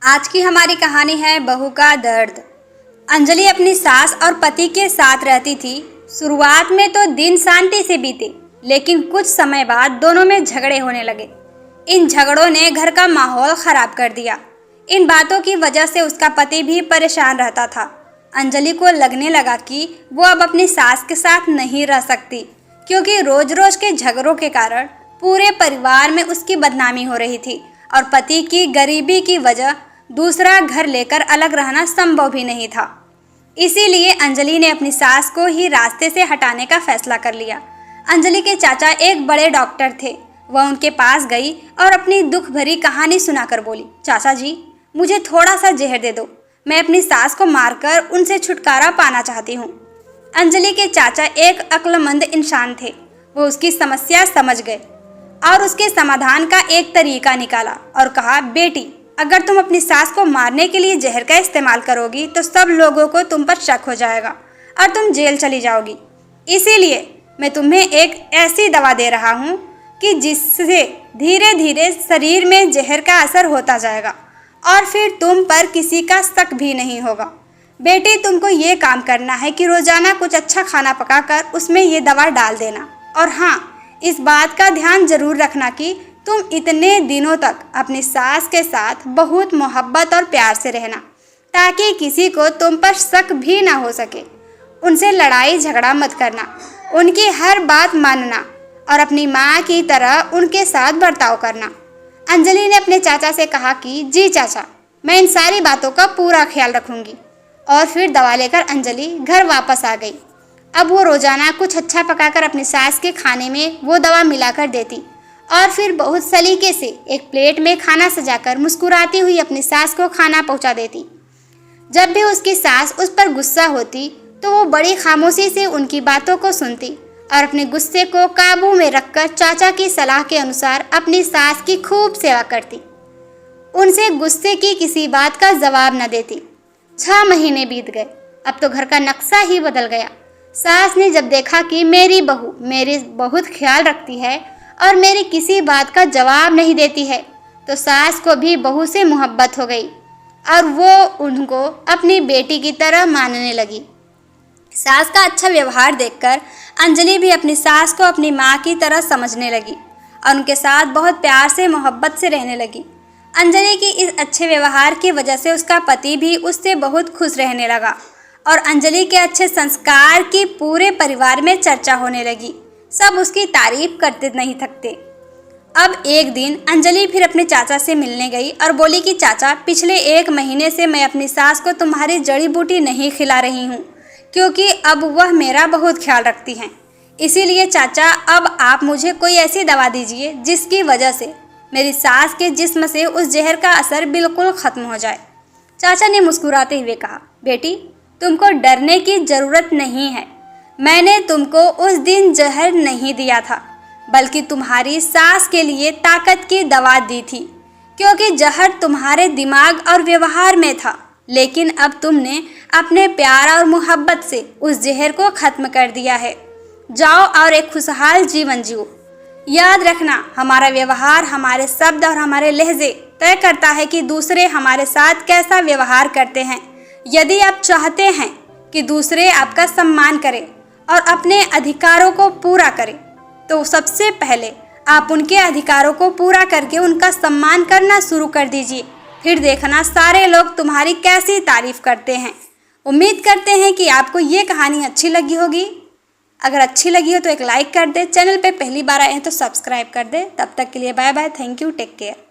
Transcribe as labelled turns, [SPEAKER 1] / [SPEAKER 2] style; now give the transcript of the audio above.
[SPEAKER 1] आज की हमारी कहानी है बहू का दर्द। अंजलि अपनी सास और पति के साथ रहती थी। शुरुआत में तो दिन शांति से बीते, लेकिन कुछ समय बाद दोनों में झगड़े होने लगे। इन झगड़ों ने घर का माहौल खराब कर दिया। इन बातों की वजह से उसका पति भी परेशान रहता था। अंजलि को लगने लगा कि वो अब अपनी सास के साथ नहीं रह सकती, क्योंकि रोज रोज के झगड़ों के कारण पूरे परिवार में उसकी बदनामी हो रही थी और पति की गरीबी की वजह दूसरा घर लेकर अलग रहना संभव भी नहीं था। इसीलिए अंजलि ने अपनी सास को ही रास्ते से हटाने का फैसला कर लिया। अंजलि के चाचा एक बड़े डॉक्टर थे। वह उनके पास गई और अपनी दुख भरी कहानी सुनाकर बोली, चाचा जी, मुझे थोड़ा सा जहर दे दो। मैं अपनी सास को मारकर उनसे छुटकारा पाना चाहती हूँ। अंजलि के चाचा एक अक्लमंद इंसान थे। वो उसकी समस्या समझ गए और उसके समाधान का एक तरीका निकाला और कहा, बेटी, अगर तुम अपनी सास को मारने के लिए जहर का इस्तेमाल करोगी तो सब लोगों को तुम पर शक हो जाएगा और तुम जेल चली जाओगी। इसीलिए मैं तुम्हें एक ऐसी दवा दे रहा हूँ कि जिससे धीरे धीरे शरीर में जहर का असर होता जाएगा और फिर तुम पर किसी का शक भी नहीं होगा। बेटी, तुमको ये काम करना है कि रोजाना कुछ अच्छा खाना पकाकर उसमें ये दवा डाल देना। और हाँ, इस बात का ध्यान जरूर रखना कि तुम इतने दिनों तक अपनी सास के साथ बहुत मोहब्बत और प्यार से रहना, ताकि किसी को तुम पर शक भी ना हो सके। उनसे लड़ाई झगड़ा मत करना, उनकी हर बात मानना और अपनी माँ की तरह उनके साथ बर्ताव करना। अंजलि ने अपने चाचा से कहा कि जी चाचा, मैं इन सारी बातों का पूरा ख्याल रखूंगी। और फिर दवा लेकर अंजलि घर वापस आ गई। अब वो रोजाना कुछ अच्छा पकाकर अपनी सास के खाने में वो दवा मिलाकर देती और फिर बहुत सलीके से एक प्लेट में खाना सजाकर मुस्कुराती हुई अपनी सास को खाना पहुंचा देती। जब भी उसकी सास उस पर गुस्सा होती तो वो बड़ी खामोशी से उनकी बातों को सुनती और अपने गुस्से को काबू में रखकर चाचा की सलाह के अनुसार अपनी सास की खूब सेवा करती। उनसे गुस्से की किसी बात का जवाब न देती। 6 महीने बीत गए। अब तो घर का नक्शा ही बदल गया। सास ने जब देखा कि मेरी बहू मेरी बहुत ख्याल रखती है और मेरी किसी बात का जवाब नहीं देती है, तो सास को भी बहू से मोहब्बत हो गई और वो उनको अपनी बेटी की तरह मानने लगी। सास का अच्छा व्यवहार देखकर अंजलि भी अपनी सास को अपनी माँ की तरह समझने लगी और उनके साथ बहुत प्यार से मोहब्बत से रहने लगी। अंजलि की इस अच्छे व्यवहार की वजह से उसका पति भी उससे बहुत खुश रहने लगा और अंजलि के अच्छे संस्कार की पूरे परिवार में चर्चा होने लगी। सब उसकी तारीफ करते नहीं थकते। अब एक दिन अंजलि फिर अपने चाचा से मिलने गई और बोली कि चाचा, पिछले 1 महीने से मैं अपनी सास को तुम्हारी जड़ी बूटी नहीं खिला रही हूँ, क्योंकि अब वह मेरा बहुत ख्याल रखती हैं। इसीलिए चाचा, अब आप मुझे कोई ऐसी दवा दीजिए जिसकी वजह से मेरी सास के जिस्म से उस जहर का असर बिल्कुल ख़त्म हो जाए। चाचा ने मुस्कुराते हुए कहा, बेटी, तुमको डरने की ज़रूरत नहीं है। मैंने तुमको उस दिन जहर नहीं दिया था, बल्कि तुम्हारी सास के लिए ताकत की दवा दी थी, क्योंकि जहर तुम्हारे दिमाग और व्यवहार में था। लेकिन अब तुमने अपने प्यार और मोहब्बत से उस जहर को ख़त्म कर दिया है। जाओ और एक खुशहाल जीवन जियो। याद रखना, हमारा व्यवहार, हमारे शब्द और हमारे लहजे तय करता है कि दूसरे हमारे साथ कैसा व्यवहार करते हैं। यदि आप चाहते हैं कि दूसरे आपका सम्मान करें और अपने अधिकारों को पूरा करें, तो सबसे पहले आप उनके अधिकारों को पूरा करके उनका सम्मान करना शुरू कर दीजिए। फिर देखना सारे लोग तुम्हारी कैसी तारीफ करते हैं। उम्मीद करते हैं कि आपको ये कहानी अच्छी लगी होगी। अगर अच्छी लगी हो तो एक लाइक कर दे। चैनल पे पहली बार आए हैं तो सब्सक्राइब कर दे। तब तक के लिए bye bye. Thank you. Take care.